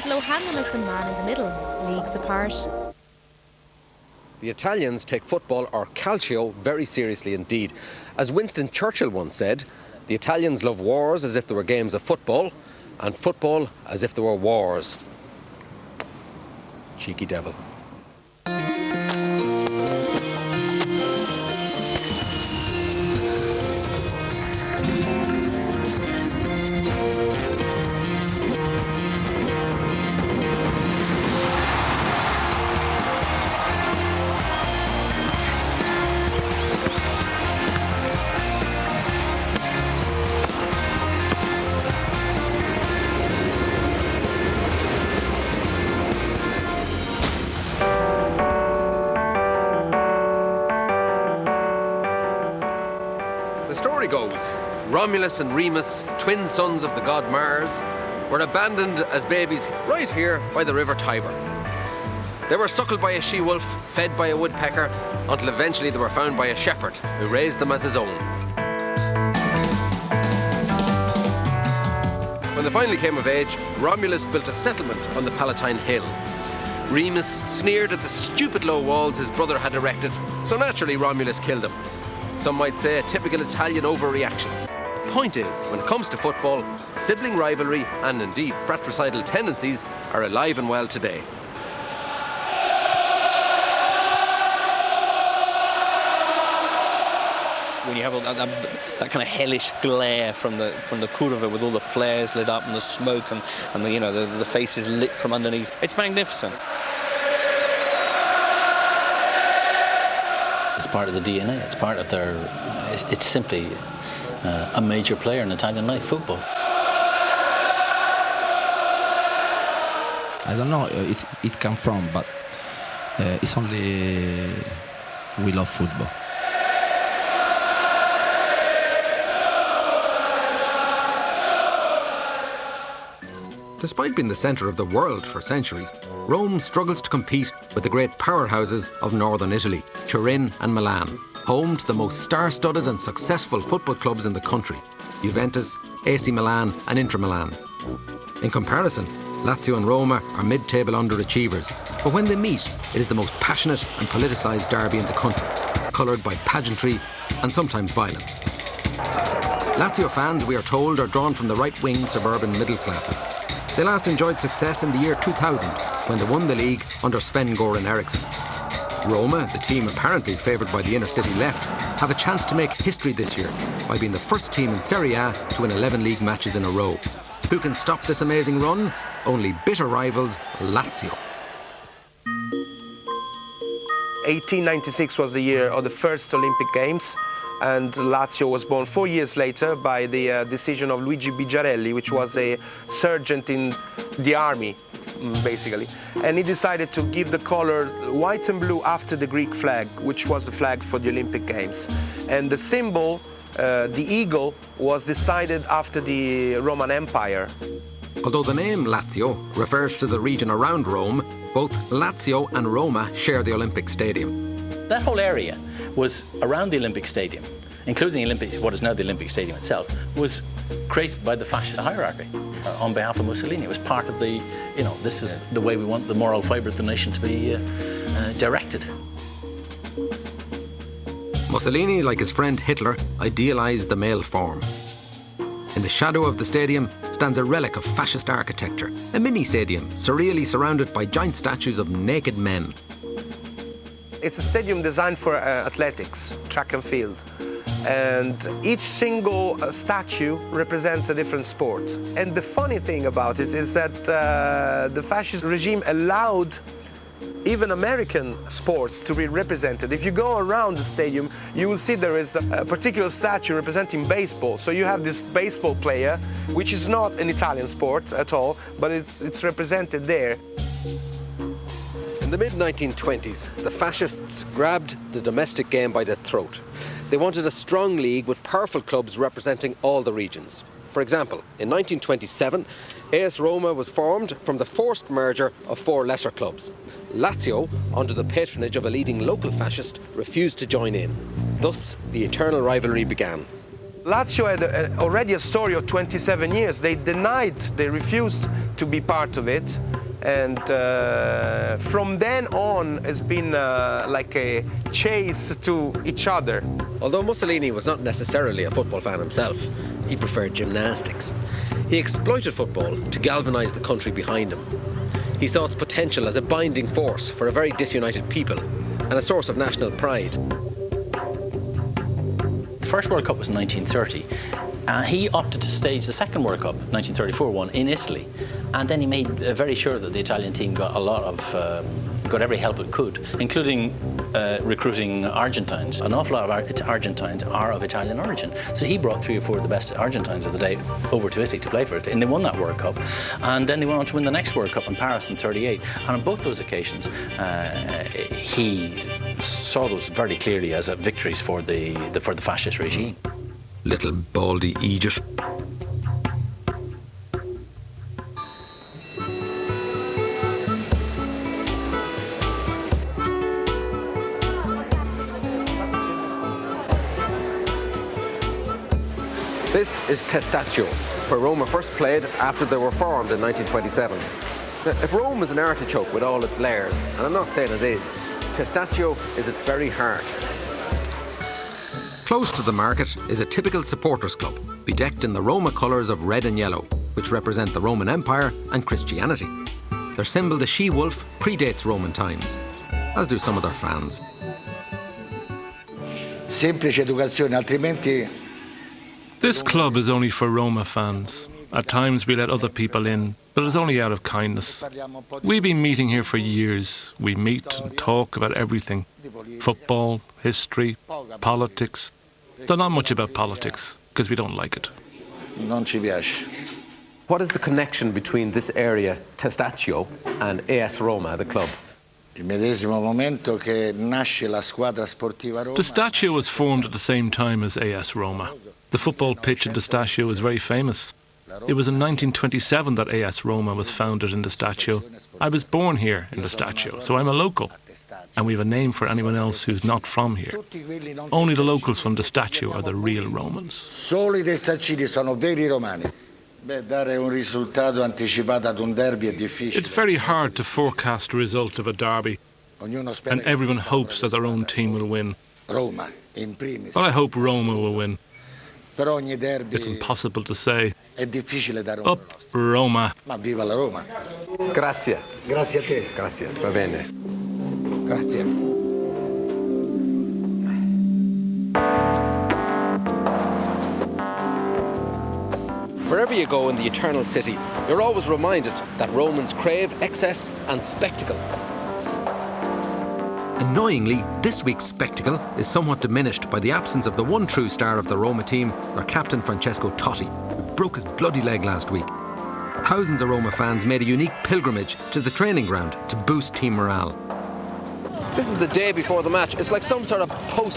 below Hanlon is the man in the middle, leagues apart. The Italians take football, or calcio, very seriously indeed. As Winston Churchill once said, the Italians love wars as if they were games of football, and football as if they were wars. Cheeky devil. Goes. Romulus and Remus, twin sons of the god Mars, were abandoned as babies right here by the river Tiber. They were suckled by a she-wolf, fed by a woodpecker, until eventually they were found by a shepherd who raised them as his own. When they finally came of age, Romulus built a settlement on the Palatine Hill. Remus sneered at the stupid low walls his brother had erected, so naturally Romulus killed him. Some might say a typical Italian overreaction. The point is, when it comes to football, sibling rivalry and indeed fratricidal tendencies are alive and well today. When you have that kind of hellish glare from the curva with all the flares lit up and the smoke and the faces lit from underneath, it's magnificent. It's part of the DNA, it's part of their... It's simply a major player in Italian life, football. I don't know it comes from, but it's only we love football. Despite being the centre of the world for centuries, Rome struggles to compete with the great powerhouses of northern Italy, Turin and Milan, home to the most star-studded and successful football clubs in the country, Juventus, AC Milan and Inter Milan. In comparison, Lazio and Roma are mid-table underachievers, but when they meet, it is the most passionate and politicised derby in the country, coloured by pageantry and sometimes violence. Lazio fans, we are told, are drawn from the right-wing suburban middle classes. They last enjoyed success in the year 2000 when they won the league under Sven-Göran Eriksson. Roma, the team apparently favoured by the inner-city left, have a chance to make history this year by being the first team in Serie A to win 11 league matches in a row. Who can stop this amazing run? Only bitter rivals Lazio. 1896 was the year of the first Olympic Games, and Lazio was born 4 years later by the decision of Luigi Bigiarelli, which was a sergeant in the army, basically. And he decided to give the color white and blue after the Greek flag, which was the flag for the Olympic Games. And the symbol, the eagle, was decided after the Roman Empire. Although the name Lazio refers to the region around Rome, both Lazio and Roma share the Olympic Stadium. That whole area was around the Olympic Stadium, including the Olympic, what is now the Olympic Stadium itself, was created by the fascist hierarchy on behalf of Mussolini. It was part of the, this is the way we want the moral fibre of the nation to be directed. Mussolini, like his friend Hitler, idealised the male form. In the shadow of the stadium stands a relic of fascist architecture, a mini-stadium surreally surrounded by giant statues of naked men. It's a stadium designed for athletics, track and field. And each single statue represents a different sport. And the funny thing about it is that the fascist regime allowed even American sports to be represented. If you go around the stadium, you will see there is a particular statue representing baseball. So you have this baseball player, which is not an Italian sport at all, but it's represented there. In the mid-1920s, the fascists grabbed the domestic game by the throat. They wanted a strong league with powerful clubs representing all the regions. For example, in 1927, AS Roma was formed from the forced merger of 4 lesser clubs. Lazio, under the patronage of a leading local fascist, refused to join in. Thus, the eternal rivalry began. Lazio had already a story of 27 years. They refused to be part of it. And from then on, it's been like a chase to each other. Although Mussolini was not necessarily a football fan himself, he preferred gymnastics. He exploited football to galvanise the country behind him. He saw its potential as a binding force for a very disunited people and a source of national pride. The first World Cup was in 1930. He opted to stage the second World Cup, 1934 one, in Italy. And then he made very sure that the Italian team got a lot of, got every help it could, including recruiting Argentines. An awful lot of Argentines are of Italian origin. So he brought 3 or 4 of the best Argentines of the day over to Italy to play for it. And they won that World Cup. And then they went on to win the next World Cup in Paris in 38. And on both those occasions, he saw those very clearly as victories for the fascist regime. Little baldy Egypt. This is Testaccio, where Roma first played after they were formed in 1927. Now, if Rome is an artichoke with all its layers, and I'm not saying it is, Testaccio is its very heart. Close to the market is a typical supporters club, bedecked in the Roma colours of red and yellow, which represent the Roman Empire and Christianity. Their symbol, the she-wolf, predates Roman times, as do some of their fans. Semplice educazione, altrimenti. This club is only for Roma fans. At times we let other people in, but it's only out of kindness. We've been meeting here for years. We meet and talk about everything. Football, history, politics. Though not much about politics, because we don't like it. Non ci piace. What is the connection between this area, Testaccio, and AS Roma, the club? Il medesimo momento che nasce la squadra sportiva Roma. Testaccio was formed at the same time as AS Roma. The football pitch in Testaccio is very famous. It was in 1927 that AS Roma was founded in Testaccio. I was born here in Testaccio, so I'm a local. And we have a name for anyone else who's not from here. Only the locals from Testaccio are the real Romans. Solo I testaccini sono veri romani. Dare un risultato anticipato ad un derby è difficile. It's very hard to forecast the result of a derby, and everyone hopes that their own team will win. Roma, in primis. But I hope Roma will win. Per ogni derby It's impossible to say. è difficile dare un Up Roma. Ma viva la Roma. Grazie. Grazie a te. Grazie, va bene. Grazie. Wherever you go in the Eternal City, you're always reminded that Romans crave excess and spectacle. Annoyingly, this week's spectacle is somewhat diminished by the absence of the one true star of the Roma team, their captain Francesco Totti, who broke his bloody leg last week. Thousands of Roma fans made a unique pilgrimage to the training ground to boost team morale. This is the day before the match. It's like some sort of post